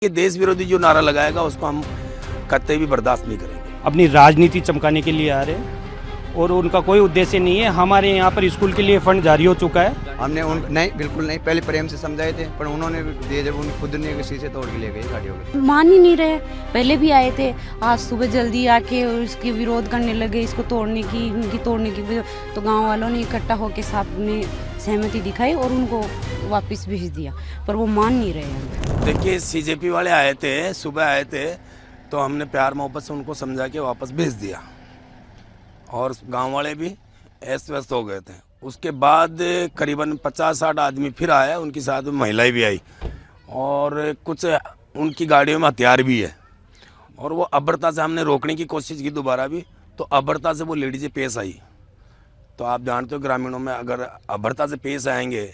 ये देश विरोधी जो नारा लगाएगा उसको हम कतई भी बर्दाश्त नहीं करेंगे। अपनी राजनीति चमकाने के लिए आ रहे हैं और उनका कोई उद्देश्य नहीं है। हमारे यहाँ पर स्कूल के लिए फंड जारी हो चुका है। हमने उन नहीं, बिल्कुल नहीं, पहले प्रेम से समझाए थे पर उन्होंने दिए जब उन खुद ने शीशे तोड़ के ले गए गाड़ियों के। मान ही नहीं रहे। पहले भी आए थे, आज सुबह जल्दी आके इसकी विरोध करने लगे, इसको तोड़ने की, इनकी तोड़ने की। तो गांव वालों ने इकट्ठा होकर साथ में सहमति दिखाई और उनको वापस भेज दिया, पर वो मान नहीं रहे हैं। देखिए सीजेपी वाले आए थे, सुबह आए थे, तो हमने प्यार मोहब्बत से उनको समझा के वापस भेज दिया और गांव वाले भी अस्त व्यस्त हो गए थे। उसके बाद करीबन 50-60 आदमी फिर आया, उनके साथ महिलाएं भी आई और कुछ उनकी गाड़ियों में हथियार भी है और वो अबरता से हमने रोकने की कोशिश की दोबारा भी, तो अबरता से वो लेडीजें पेश आई। तो आप जानते हो ग्रामीणों में अगर अबरता से पेश आएंगे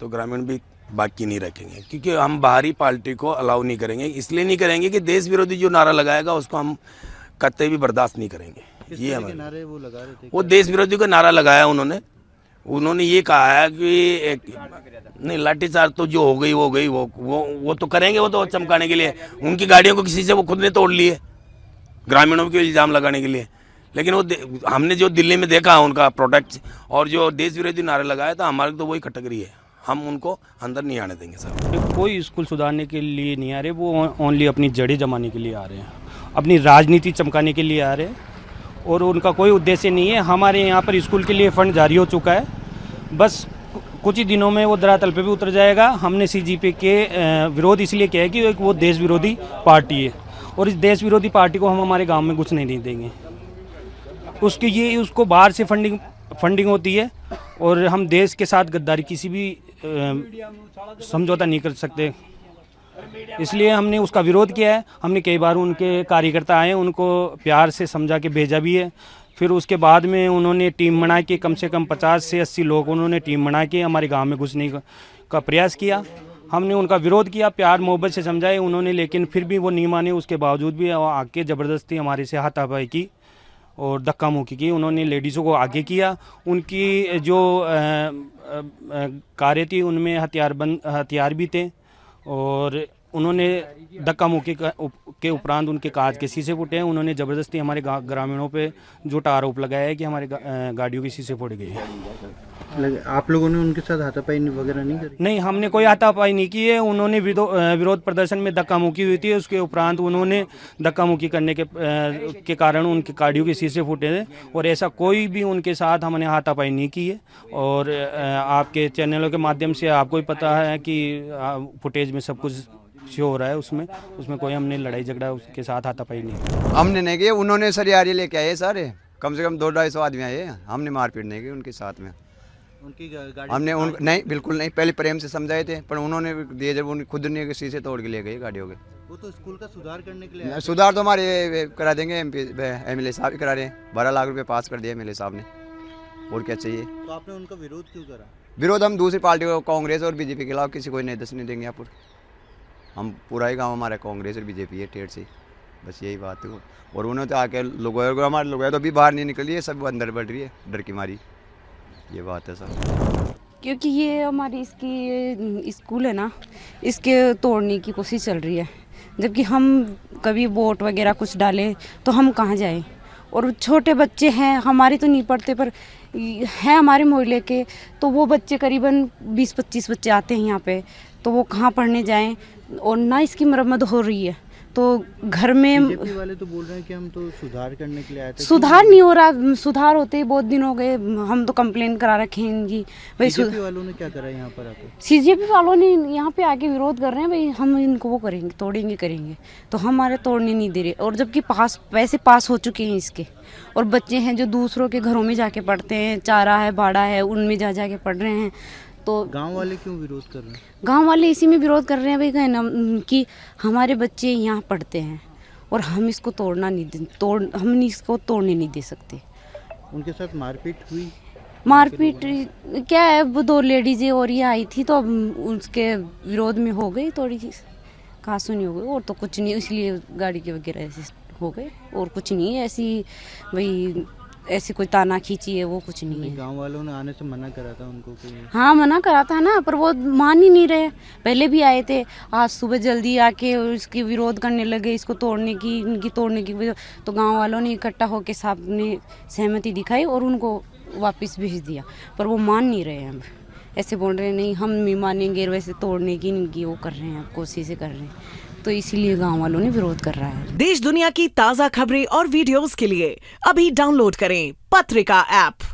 तो ग्रामीण भी बाकी नहीं रखेंगे, क्योंकि हम बाहरी पार्टी को अलाउ नहीं करेंगे। इसलिए नहीं करेंगे कि देश विरोधी जो नारा लगाएगा उसको हम कतई भी बर्दाश्त नहीं करेंगे। ये हमारे नारे वो लगा रहे थे, वो देश विरोधी का नारा लगाया उन्होंने ये कहा है कि नहीं, लाठीचार्ज तो जो हो गई वो गई, वो तो करेंगे, वो तो चमकाने के लिए। उनकी गाड़ियों को किसी से वो खुद ने तोड़ लिए ग्रामीणों के इल्जाम लगाने के लिए। लेकिन वो हमने जो दिल्ली में देखा उनका प्रोडक्ट और जो देश विरोधी नारे लगाया था, हमारे तो वही कैटेगरी है, हम उनको अंदर नहीं आने देंगे सर। कोई स्कूल सुधारने के लिए नहीं आ रहे, वो ओनली अपनी जड़ें जमाने के लिए आ रहे हैं, अपनी राजनीति चमकाने के लिए आ रहे हैं और उनका कोई उद्देश्य नहीं है। हमारे यहाँ पर स्कूल के लिए फंड जारी हो चुका है, बस कुछ ही दिनों में वो धरातल पे भी उतर जाएगा। हमने सीजेपी के विरोध इसलिए किया है कि वो देश विरोधी पार्टी है और इस देश विरोधी पार्टी को हम हमारे गांव में घुसने नहीं देंगे। उसको बाहर से फंडिंग होती है और हम देश के साथ गद्दारी किसी भी समझौता नहीं कर सकते, इसलिए हमने उसका विरोध किया है। हमने कई बार उनके कार्यकर्ता आए, उनको प्यार से समझा के भेजा भी है। फिर उसके बाद में उन्होंने टीम बना के कम से कम 50 से 80 लोग उन्होंने टीम बना के हमारे गांव में घुसने का प्रयास किया। हमने उनका विरोध किया, प्यार मोहब्बत से समझाए उन्होंने, लेकिन फिर भी वो नहीं माने। उसके बावजूद भी आके ज़बरदस्ती हमारे से हाथापाई की और धक्का मुक्की की। उन्होंने लेडीज़ों को आगे किया। उनकी जो कार्य थी उनमें हथियार भी थे और उन्होंने धक्का मुक्की के उपरांत उनके कांच के शीशे फूटे हैं। उन्होंने ज़बरदस्ती हमारे ग्रामीणों पे झूठा आरोप लगाया है कि हमारे गाड़ियों के शीशे फोड़े गए हैं। आप लोगों ने उनके साथ हाथापाई वगैरह नहीं करी? नहीं, हमने कोई हाथापाई नहीं की है। उन्होंने विरोध प्रदर्शन में धक्का मुक्की हुई थी, उसके उपरांत उन्होंने धक्का मुक्की करने के कारण उनके गाड़ियों के शीशे फूटे थे और ऐसा कोई भी उनके साथ हमने हाथापाई नहीं की है। और आपके चैनलों के माध्यम से आपको भी पता है कि फुटेज में सब कुछ शो हो रहा है, उसमें कोई हमने लड़ाई झगड़ा उसके साथ हाथापाई नहीं। हमने नहीं किया, उन्होंने सरियारी लेके आए सारे, कम से कम 200-250 आदमी आए। हमने मारपीट नहीं की उनके साथ में। उनकी गाड़ी हमने नहीं, बिल्कुल नहीं, पहले प्रेम से समझाए थे पर उन्होंने दिए जब उन खुद ने शीशे तोड़ के ले गए गाड़ियों के। वो तो स्कूल का सुधार करने के लिए सुधार तो हमारे करा देंगे, MLA साहब ही करा रहे हैं। 12 लाख रुपए पास कर दिए MLA साहब ने, और क्या चाहिए। तो आपने उनका विरोध क्यों करा? विरोध हम दूसरी पार्टी को, कांग्रेस और बीजेपी के खिलाफ किसी को नहीं दस नहीं देंगे। यहाँ पर हम पूरा ही गांव हमारा कांग्रेस और बीजेपी है टेढ़ से, बस यही बात है। और उन्होंने तो आके लोगों, हमारे लोग तो अभी बाहर नहीं निकली है, सब अंदर बढ़ रही है डर की मारी, ये बात है सर। क्योंकि ये हमारी इसकी स्कूल है ना, इसके तोड़ने की कोशिश चल रही है। जबकि हम कभी वोट वगैरह कुछ डालें तो हम कहाँ जाएं, और छोटे बच्चे हैं हमारे तो नहीं पढ़ते, पर हैं हमारे मोहल्ले के, तो वो बच्चे करीबन 20-25 बच्चे आते हैं यहाँ पे, तो वो कहाँ पढ़ने जाएं। और ना इसकी मरम्मत हो रही है, तो घर में बीजेपी वाले तो बोल रहे हैं कि हम तो सुधार करने के लिए आए थे। सुधार नहीं हो रहा। सुधार होते ही बहुत दिन हो गए, हम तो कंप्लेन करा रखे हैं इनकी। बीजेपी वालों ने क्या करा यहाँ पर आके? सीजेपी वालों ने यहाँ पे आके विरोध कर रहे हैं, भाई हम इनको वो करेंगे, तोड़ेंगे करेंगे, तो हमारे तोड़ने नहीं दे रहे। और जबकि पैसे पास हो चुके हैं इसके, और बच्चे हैं जो दूसरों के घरों में जाके पढ़ते हैं, चारा है, बाड़ा है, उनमें जा के पढ़ रहे हैं। तो गांव वाले क्यों विरोध कर रहे हैं? गांव वाले इसी में विरोध कर रहे हैं भाई, कहना कि हमारे बच्चे यहाँ पढ़ते हैं और हम इसको हम इसको तोड़ने नहीं दे सकते। उनके साथ मारपीट हुई? मारपीट क्या है, वो 2 लेडीजें और ये आई थी, तो अब उसके विरोध में हो गई थोड़ी सी कहासुनी हो गई, और तो कुछ नहीं, इसलिए गाड़ी के वगैरह ऐसे हो गए, और कुछ नहीं है। ऐसी भाई ऐसी कोई ताना खींची है वो कुछ नहीं है। गांव वालों ने आने से मना करा था उनको कि हाँ मना करा था ना, पर वो मान ही नहीं रहे। पहले भी आए थे, आज सुबह जल्दी आके इसकी विरोध करने लगे, इसको तोड़ने की, इनकी तोड़ने की। तो गांव वालों ने इकट्ठा होकर साहब ने सहमति दिखाई और उनको वापस भेज दिया, पर वो मान नहीं रहे हैं। ऐसे बोल रहे हैं नहीं हम नहीं मानेंगे, वैसे तोड़ने की इनकी वो कर रहे हैं, कोशिशें कर रहे हैं। तो इसीलिए गांव वालों ने विरोध कर रहा है। देश दुनिया की ताज़ा खबरें और वीडियोस के लिए अभी डाउनलोड करें पत्रिका ऐप।